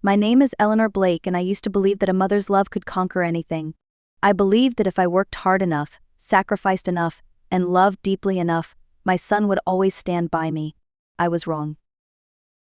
My name is Eleanor Blake, and I used to believe that a mother's love could conquer anything. I believed that if I worked hard enough, sacrificed enough, and loved deeply enough, my son would always stand by me. I was wrong.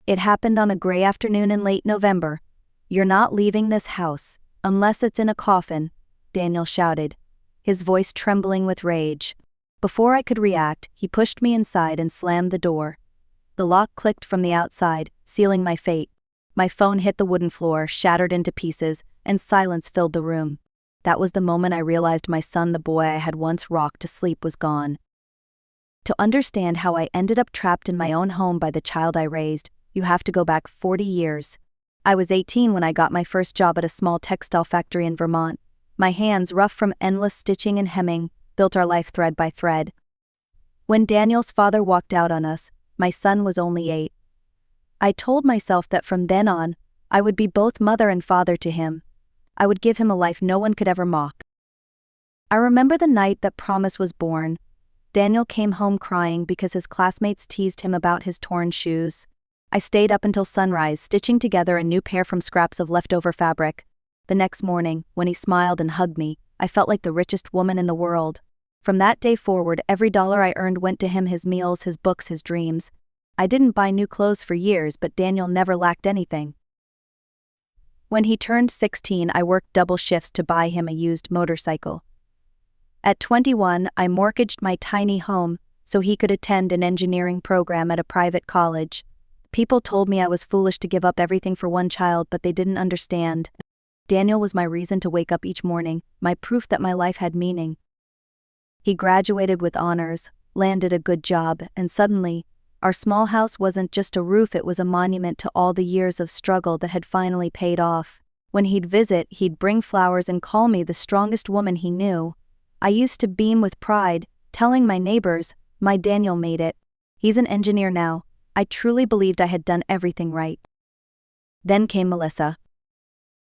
It happened on a gray afternoon in late November. "You're not leaving this house, unless it's in a coffin," Daniel shouted, his voice trembling with rage. Before I could react, he pushed me inside and slammed the door. The lock clicked from the outside, sealing my fate. My phone hit the wooden floor, shattered into pieces, and silence filled the room. That was the moment I realized my son, the boy I had once rocked to sleep, was gone. To understand how I ended up trapped in my own home by the child I raised, you have to go back 40 years. I was 18 when I got my first job at a small textile factory in Vermont. My hands, rough from endless stitching and hemming, built our life thread by thread. When Daniel's father walked out on us, my son was only 8. I told myself that from then on, I would be both mother and father to him. I would give him a life no one could ever mock. I remember the night that promise was born. Daniel came home crying because his classmates teased him about his torn shoes. I stayed up until sunrise, stitching together a new pair from scraps of leftover fabric. The next morning, when he smiled and hugged me, I felt like the richest woman in the world. From that day forward, every dollar I earned went to him, his meals, his books, his dreams. I didn't buy new clothes for years, but Daniel never lacked anything. When he turned 16, I worked double shifts to buy him a used motorcycle. At 21, I mortgaged my tiny home so he could attend an engineering program at a private college. People told me I was foolish to give up everything for one child, but they didn't understand. Daniel was my reason to wake up each morning, my proof that my life had meaning. He graduated with honors, landed a good job, and suddenly, our small house wasn't just a roof, it was a monument to all the years of struggle that had finally paid off. When he'd visit, he'd bring flowers and call me the strongest woman he knew. I used to beam with pride, telling my neighbors, "My Daniel made it. He's an engineer now." I truly believed I had done everything right. Then came Melissa.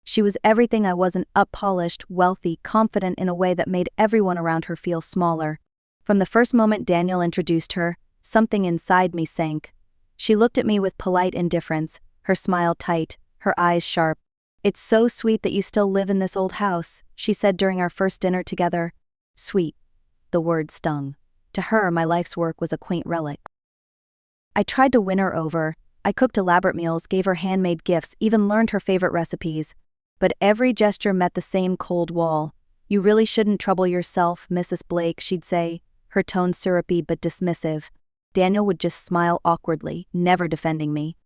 She was everything I wasn't: up-polished, wealthy, confident in a way that made everyone around her feel smaller. From the first moment Daniel introduced her, something inside me sank. She looked at me with polite indifference, her smile tight, her eyes sharp. "It's so sweet that you still live in this old house," she said during our first dinner together. Sweet. The word stung. To her, my life's work was a quaint relic. I tried to win her over. I cooked elaborate meals, gave her handmade gifts, even learned her favorite recipes. But every gesture met the same cold wall. "You really shouldn't trouble yourself, Mrs. Blake," she'd say, her tone syrupy but dismissive. Daniel would just smile awkwardly, never defending me.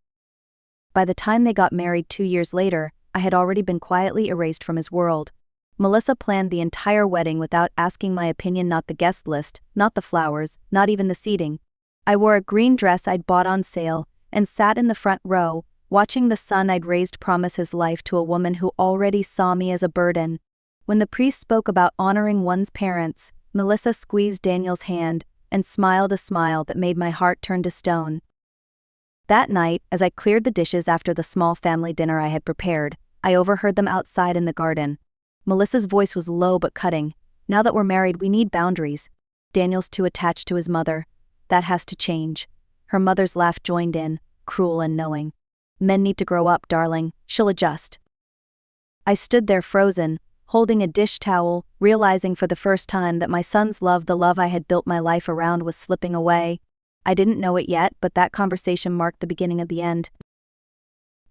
By the time they got married 2 years later, I had already been quietly erased from his world. Melissa planned the entire wedding without asking my opinion, not the guest list, not the flowers, not even the seating. I wore a green dress I'd bought on sale, and sat in the front row, watching the son I'd raised promise his life to a woman who already saw me as a burden. When the priest spoke about honoring one's parents, Melissa squeezed Daniel's hand and smiled a smile that made my heart turn to stone. That night, as I cleared the dishes after the small family dinner I had prepared, I overheard them outside in the garden. Melissa's voice was low but cutting. "Now that we're married, we need boundaries. Daniel's too attached to his mother. That has to change." Her mother's laugh joined in, cruel and knowing. "Men need to grow up, darling. She'll adjust." I stood there frozen, holding a dish towel, realizing for the first time that my son's love, the love I had built my life around, was slipping away. I didn't know it yet, but that conversation marked the beginning of the end.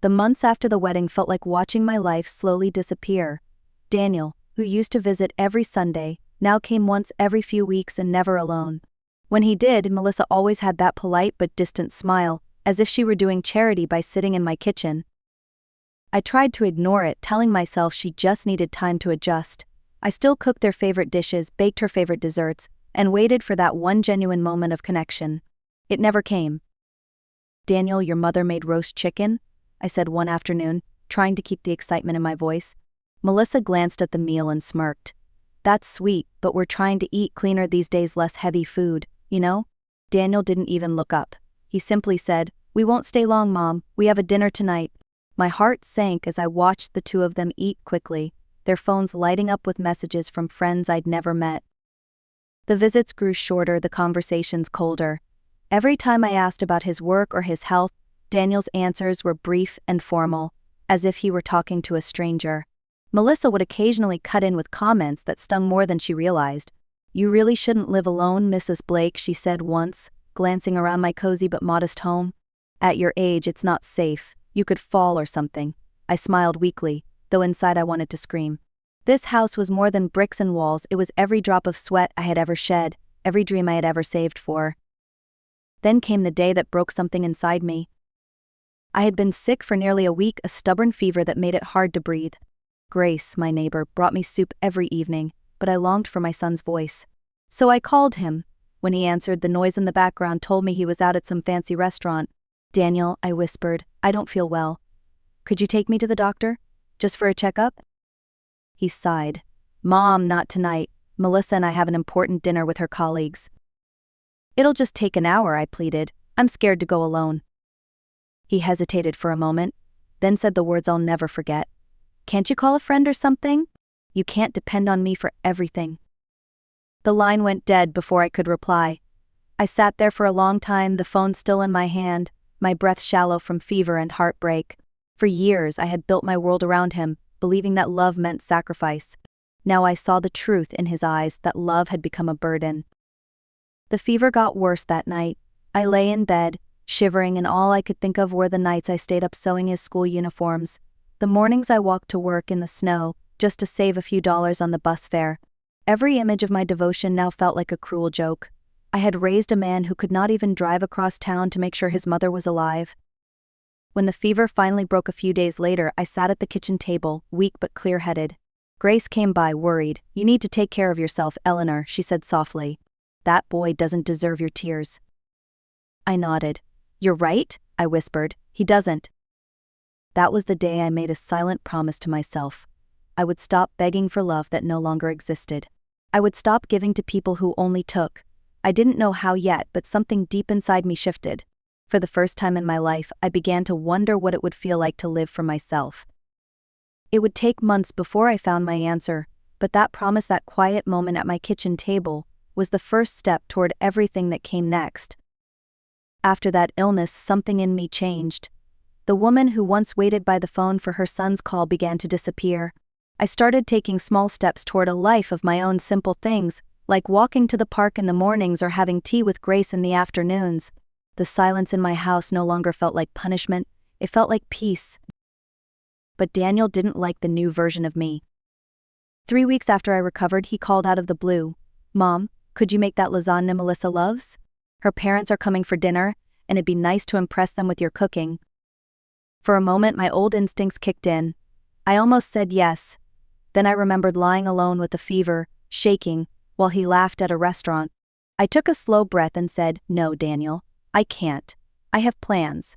The months after the wedding felt like watching my life slowly disappear. Daniel, who used to visit every Sunday, now came once every few weeks and never alone. When he did, Melissa always had that polite but distant smile, as if she were doing charity by sitting in my kitchen. I tried to ignore it, telling myself she just needed time to adjust. I still cooked their favorite dishes, baked her favorite desserts, and waited for that one genuine moment of connection. It never came. "Daniel, your mother made roast chicken?" I said one afternoon, trying to keep the excitement in my voice. Melissa glanced at the meal and smirked. "That's sweet, but we're trying to eat cleaner these days, less heavy food, you know?" Daniel didn't even look up. He simply said, "We won't stay long, Mom. We have a dinner tonight." My heart sank as I watched the two of them eat quickly, their phones lighting up with messages from friends I'd never met. The visits grew shorter, the conversations colder. Every time I asked about his work or his health, Daniel's answers were brief and formal. as if he were talking to a stranger. Melissa would occasionally cut in with comments that stung more than she realized. "You really shouldn't live alone, Mrs. Blake," she said once, glancing around my cozy but modest home. "At your age, it's not safe. You could fall or something." I smiled weakly, though inside I wanted to scream. This house was more than bricks and walls. It was every drop of sweat I had ever shed, every dream I had ever saved for. Then came the day that broke something inside me. I had been sick for nearly a week, a stubborn fever that made it hard to breathe. Grace, my neighbor, brought me soup every evening, but I longed for my son's voice. So I called him. When he answered, the noise in the background told me he was out at some fancy restaurant. "Daniel," I whispered, "I don't feel well. Could you take me to the doctor? Just for a checkup?" He sighed. "Mom, not tonight. Melissa and I have an important dinner with her colleagues." "It'll just take an hour," I pleaded. "I'm scared to go alone." He hesitated for a moment, then said the words I'll never forget. "Can't you call a friend or something? You can't depend on me for everything." The line went dead before I could reply. I sat there for a long time, the phone still in my hand, my breath shallow from fever and heartbreak. For years I had built my world around him, believing that love meant sacrifice. Now I saw the truth in his eyes, that love had become a burden. The fever got worse that night. I lay in bed, shivering, and all I could think of were the nights I stayed up sewing his school uniforms, the mornings I walked to work in the snow, just to save a few dollars on the bus fare. Every image of my devotion now felt like a cruel joke. I had raised a man who could not even drive across town to make sure his mother was alive. When the fever finally broke a few days later, I sat at the kitchen table, weak but clear-headed. Grace came by, worried. "You need to take care of yourself, Eleanor," she said softly. "That boy doesn't deserve your tears." I nodded. "You're right," I whispered. "He doesn't." That was the day I made a silent promise to myself. I would stop begging for love that no longer existed. I would stop giving to people who only took. I didn't know how yet, but something deep inside me shifted. For the first time in my life, I began to wonder what it would feel like to live for myself. It would take months before I found my answer, but that promise, that quiet moment at my kitchen table, was the first step toward everything that came next. After that illness, something in me changed. The woman who once waited by the phone for her son's call began to disappear. I started taking small steps toward a life of my own, simple things, like walking to the park in the mornings or having tea with Grace in the afternoons. The silence in my house no longer felt like punishment, it felt like peace. But Daniel didn't like the new version of me. 3 weeks after I recovered, he called out of the blue. "Mom, could you make that lasagna Melissa loves? Her parents are coming for dinner, and it'd be nice to impress them with your cooking." For a moment, my old instincts kicked in. I almost said yes. Then I remembered lying alone with the fever, shaking, while he laughed at a restaurant. I took a slow breath and said, "No, Daniel, I can't. I have plans."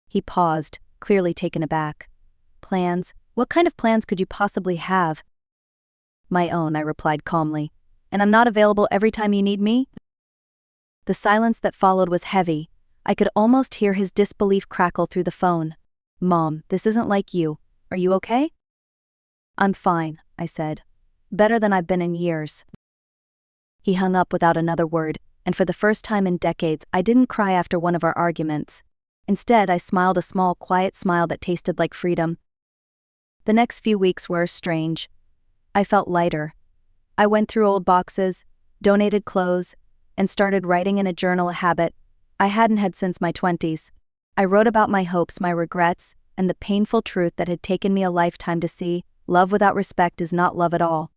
He paused, clearly taken aback. "Plans? What kind of plans could you possibly have?" "My own," I replied calmly. "And I'm not available every time you need me?" The silence that followed was heavy. I could almost hear his disbelief crackle through the phone. "Mom, this isn't like you. Are you okay?" "I'm fine," I said. "Better than I've been in years." He hung up without another word, and for the first time in decades, I didn't cry after one of our arguments. Instead, I smiled, a small, quiet smile that tasted like freedom. The next few weeks were strange. I felt lighter. I went through old boxes, donated clothes, and started writing in a journal, a habit I hadn't had since my 20s. I wrote about my hopes, my regrets, and the painful truth that had taken me a lifetime to see. Love without respect is not love at all.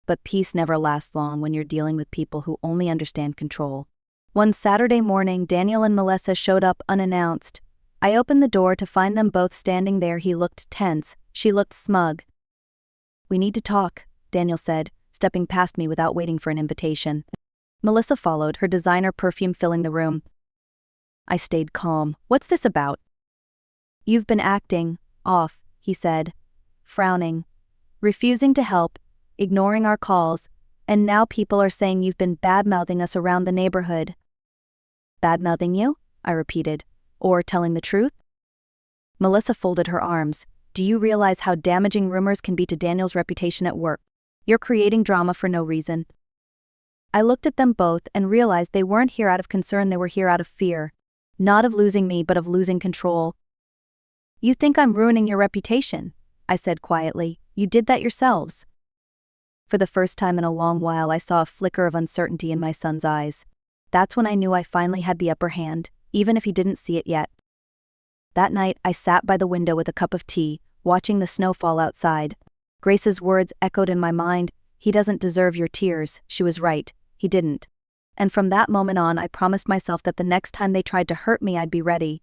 But peace never lasts long when you're dealing with people who only understand control. One Saturday morning, Daniel and Melissa showed up unannounced. I opened the door to find them both standing there. He looked tense, she looked smug. "We need to talk," Daniel said, stepping past me without waiting for an invitation. Melissa followed, her designer perfume filling the room. I stayed calm. "What's this about?" "You've been acting off," he said, frowning, "refusing to help, ignoring our calls, and now people are saying you've been bad-mouthing us around the neighborhood." "Bad-mouthing you?" I repeated. "Or telling the truth?" Melissa folded her arms. "Do you realize how damaging rumors can be to Daniel's reputation at work? You're creating drama for no reason." I looked at them both and realized they weren't here out of concern, they were here out of fear. Not of losing me, but of losing control. You think I'm ruining your reputation, I said quietly. You did that yourselves. For the first time in a long while, I saw a flicker of uncertainty in my son's eyes. That's when I knew I finally had the upper hand, even if he didn't see it yet. That night, I sat by the window with a cup of tea, watching the snow fall outside. Grace's words echoed in my mind. He doesn't deserve your tears. She was right. He didn't. And from that moment on, I promised myself that the next time they tried to hurt me, I'd be ready.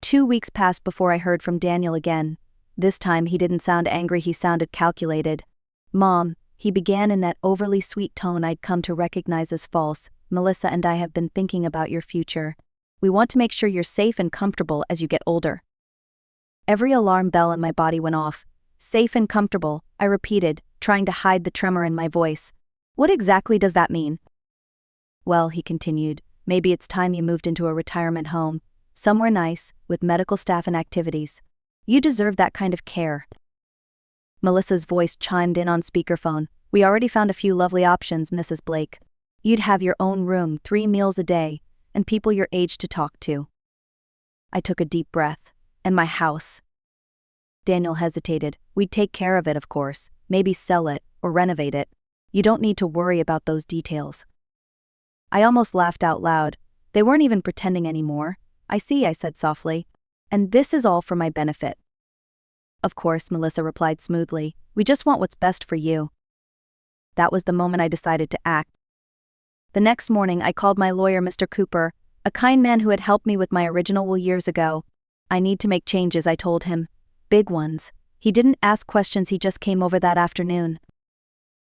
2 weeks passed before I heard from Daniel again. This time, he didn't sound angry, he sounded calculated. Mom, he began in that overly sweet tone I'd come to recognize as false. Melissa and I have been thinking about your future. We want to make sure you're safe and comfortable as you get older. Every alarm bell in my body went off. Safe and comfortable, I repeated, trying to hide the tremor in my voice. What exactly does that mean? Well, he continued, maybe it's time you moved into a retirement home. Somewhere nice, with medical staff and activities. You deserve that kind of care. Melissa's voice chimed in on speakerphone. We already found a few lovely options, Mrs. Blake. You'd have your own room, 3 meals a day, and people your age to talk to. I took a deep breath. And my house. Daniel hesitated. We'd take care of it, of course. Maybe sell it, or renovate it. You don't need to worry about those details. I almost laughed out loud. They weren't even pretending anymore. I see, I said softly. And this is all for my benefit. Of course, Melissa replied smoothly. We just want what's best for you. That was the moment I decided to act. The next morning, I called my lawyer, Mr. Cooper, a kind man who had helped me with my original will years ago. I need to make changes, I told him. Big ones. He didn't ask questions, he just came over that afternoon.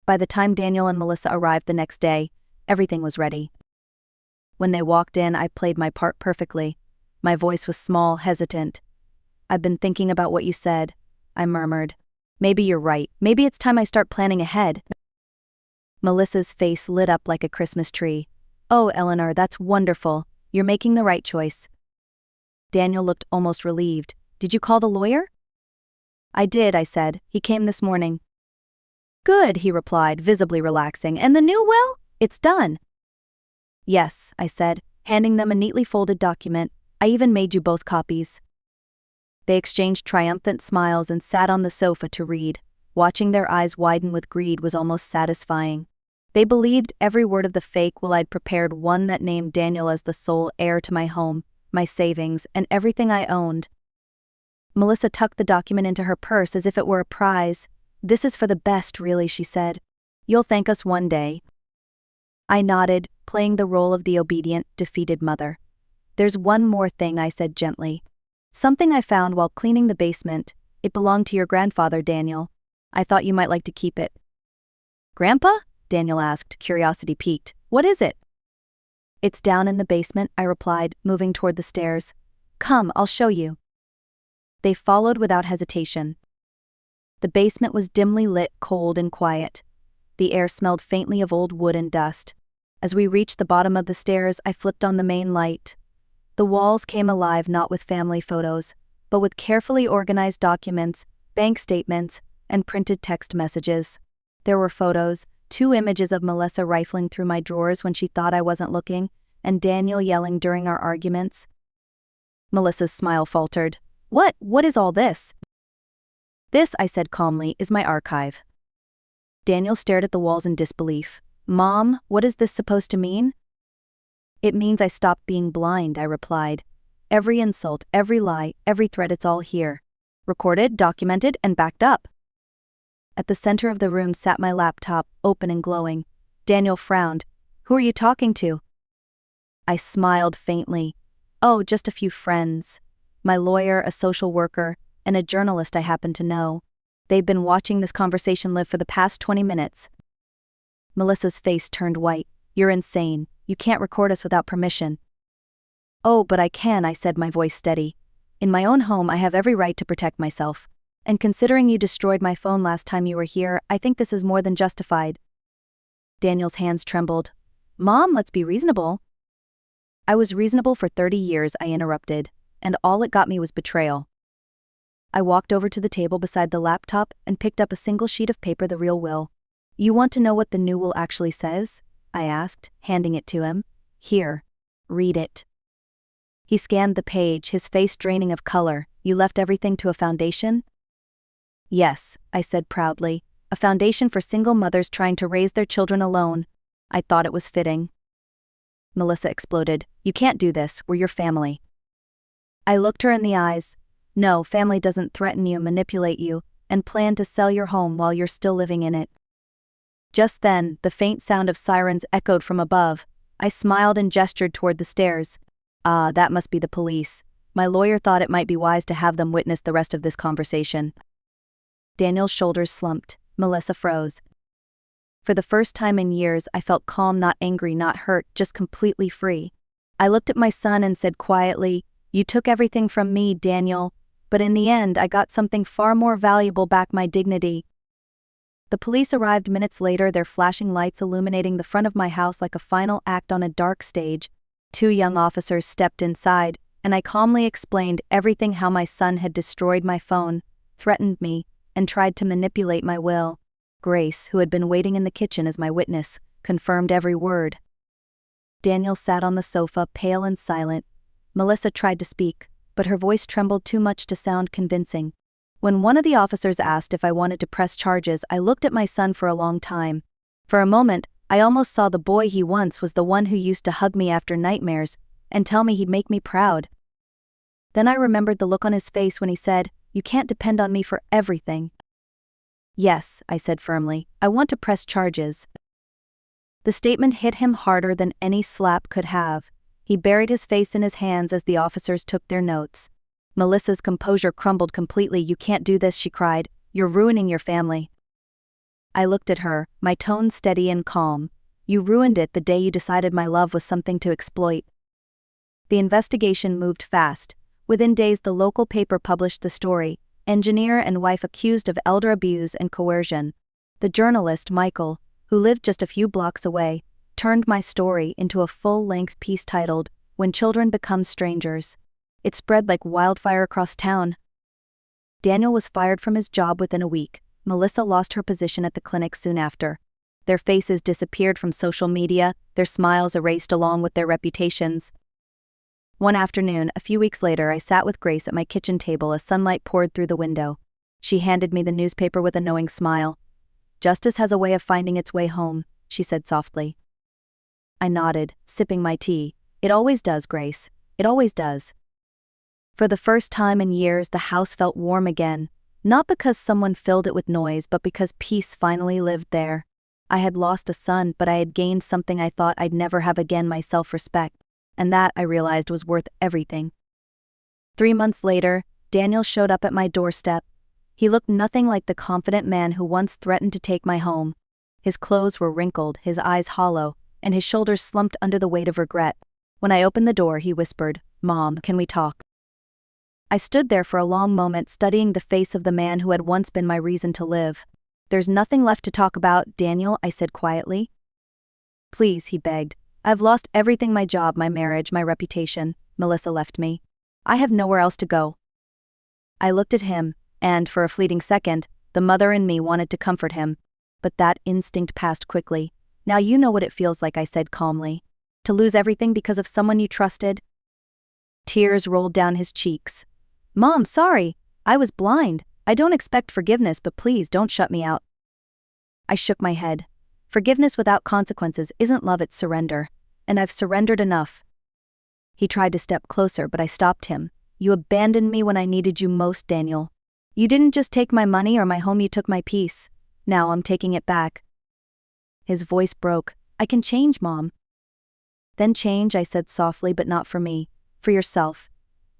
By the time Daniel and Melissa arrived the next day, everything was ready. When they walked in, I played my part perfectly. My voice was small, hesitant. I've been thinking about what you said, I murmured. Maybe you're right. Maybe it's time I start planning ahead. Melissa's face lit up like a Christmas tree. Oh, Eleanor, that's wonderful. You're making the right choice. Daniel looked almost relieved. Did you call the lawyer? I did, I said. He came this morning. Good, he replied, visibly relaxing. And the new will? It's done. Yes, I said, handing them a neatly folded document. I even made you both copies. They exchanged triumphant smiles and sat on the sofa to read. Watching their eyes widen with greed was almost satisfying. They believed every word of the fake will I'd prepared, one that named Daniel as the sole heir to my home, my savings, and everything I owned. Melissa tucked the document into her purse as if it were a prize. This is for the best, really, she said. You'll thank us one day. I nodded, playing the role of the obedient, defeated mother. There's one more thing, I said gently. Something I found while cleaning the basement. It belonged to your grandfather, Daniel. I thought you might like to keep it. Grandpa? Daniel asked, curiosity piqued. What is it? It's down in the basement, I replied, moving toward the stairs. Come, I'll show you. They followed without hesitation. The basement was dimly lit, cold and quiet. The air smelled faintly of old wood and dust. As we reached the bottom of the stairs, I flipped on the main light. The walls came alive not with family photos, but with carefully organized documents, bank statements, and printed text messages. There were photos, 2 images of Melissa rifling through my drawers when she thought I wasn't looking, and Daniel yelling during our arguments. Melissa's smile faltered. What is all this? This, I said calmly, is my archive. Daniel stared at the walls in disbelief. Mom, what is this supposed to mean? It means I stopped being blind, I replied. Every insult, every lie, every threat, it's all here. Recorded, documented, and backed up. At the center of the room sat my laptop, open and glowing. Daniel frowned. Who are you talking to? I smiled faintly. Oh, just a few friends. My lawyer, a social worker, and a journalist I happen to know. They've been watching this conversation live for the past 20 minutes. Melissa's face turned white. You're insane. You can't record us without permission. Oh, but I can, I said, my voice steady. In my own home, I have every right to protect myself. And considering you destroyed my phone last time you were here, I think this is more than justified. Daniel's hands trembled. Mom, let's be reasonable. I was reasonable for 30 years, I interrupted, and all it got me was betrayal. I walked over to the table beside the laptop and picked up a single sheet of paper, the real will. You want to know what the new will actually says? I asked, handing it to him. Here, read it. He scanned the page, his face draining of color. You left everything to a foundation? Yes, I said proudly. A foundation for single mothers trying to raise their children alone. I thought it was fitting. Melissa exploded. You can't do this, we're your family. I looked her in the eyes. No, family doesn't threaten you, manipulate you, and plan to sell your home while you're still living in it. Just then, the faint sound of sirens echoed from above. I smiled and gestured toward the stairs. Ah, that must be the police. My lawyer thought it might be wise to have them witness the rest of this conversation. Daniel's shoulders slumped. Melissa froze. For the first time in years, I felt calm, not angry, not hurt, just completely free. I looked at my son and said quietly, You took everything from me, Daniel, but in the end I got something far more valuable back, my dignity. The police arrived minutes later, their flashing lights illuminating the front of my house like a final act on a dark stage. 2 young officers stepped inside, and I calmly explained everything: how my son had destroyed my phone, threatened me, and tried to manipulate my will. Grace, who had been waiting in the kitchen as my witness, confirmed every word. Daniel sat on the sofa, pale and silent. Melissa tried to speak, but her voice trembled too much to sound convincing. When one of the officers asked if I wanted to press charges, I looked at my son for a long time. For a moment, I almost saw the boy he once was, the one who used to hug me after nightmares and tell me he'd make me proud. Then I remembered the look on his face when he said, You can't depend on me for everything. Yes, I said firmly, I want to press charges. The statement hit him harder than any slap could have. He buried his face in his hands as the officers took their notes. Melissa's composure crumbled completely. You can't do this, she cried. You're ruining your family. I looked at her, my tone steady and calm. You ruined it the day you decided my love was something to exploit. The investigation moved fast. Within days, the local paper published the story. Engineer and wife accused of elder abuse and coercion. The journalist, Michael, who lived just a few blocks away, turned my story into a full-length piece titled, When Children Become Strangers. It spread like wildfire across town. Daniel was fired from his job within a week. Melissa lost her position at the clinic soon after. Their faces disappeared from social media, their smiles erased along with their reputations. One afternoon, a few weeks later, I sat with Grace at my kitchen table as sunlight poured through the window. She handed me the newspaper with a knowing smile. Justice has a way of finding its way home, she said softly. I nodded, sipping my tea. It always does, Grace. It always does. For the first time in years, the house felt warm again, not because someone filled it with noise, but because peace finally lived there. I had lost a son, but I had gained something I thought I'd never have again: my self-respect. And that, I realized, was worth everything. 3 months later, Daniel showed up at my doorstep. He looked nothing like the confident man who once threatened to take my home. His clothes were wrinkled, his eyes hollow, and his shoulders slumped under the weight of regret. When I opened the door, he whispered, Mom, can we talk? I stood there for a long moment, studying the face of the man who had once been my reason to live. There's nothing left to talk about, Daniel, I said quietly. Please, he begged. I've lost everything: my job, my marriage, my reputation. Melissa left me. I have nowhere else to go. I looked at him, and for a fleeting second, the mother in me wanted to comfort him. But that instinct passed quickly. Now you know what it feels like, I said calmly. To lose everything because of someone you trusted. Tears rolled down his cheeks. Mom, sorry. I was blind. I don't expect forgiveness, but please don't shut me out. I shook my head. Forgiveness without consequences isn't love, it's surrender. And I've surrendered enough. He tried to step closer, but I stopped him. You abandoned me when I needed you most, Daniel. You didn't just take my money or my home, you took my peace. Now I'm taking it back. His voice broke. I can change, Mom. Then change, I said softly, but not for me. For yourself.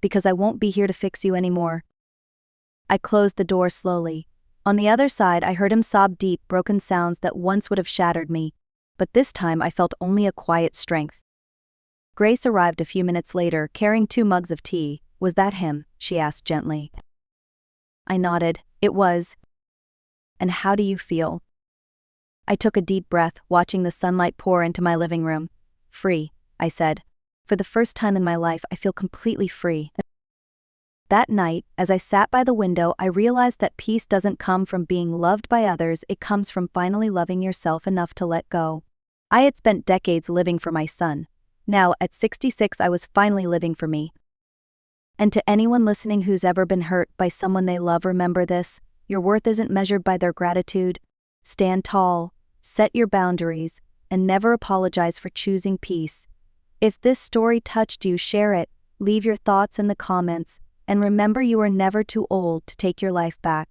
Because I won't be here to fix you anymore. I closed the door slowly. On the other side, I heard him sob deep, broken sounds that once would have shattered me. But this time I felt only a quiet strength. Grace arrived a few minutes later, carrying 2 mugs of tea. Was that him? She asked gently. I nodded. It was. And how do you feel? I took a deep breath, watching the sunlight pour into my living room. Free, I said. For the first time in my life, I feel completely free. That night, as I sat by the window, I realized that peace doesn't come from being loved by others, it comes from finally loving yourself enough to let go. I had spent decades living for my son. Now, at 66, I was finally living for me. And to anyone listening who's ever been hurt by someone they love, remember this: your worth isn't measured by their gratitude. Stand tall, set your boundaries, and never apologize for choosing peace. If this story touched you, share it, leave your thoughts in the comments, and remember, you are never too old to take your life back.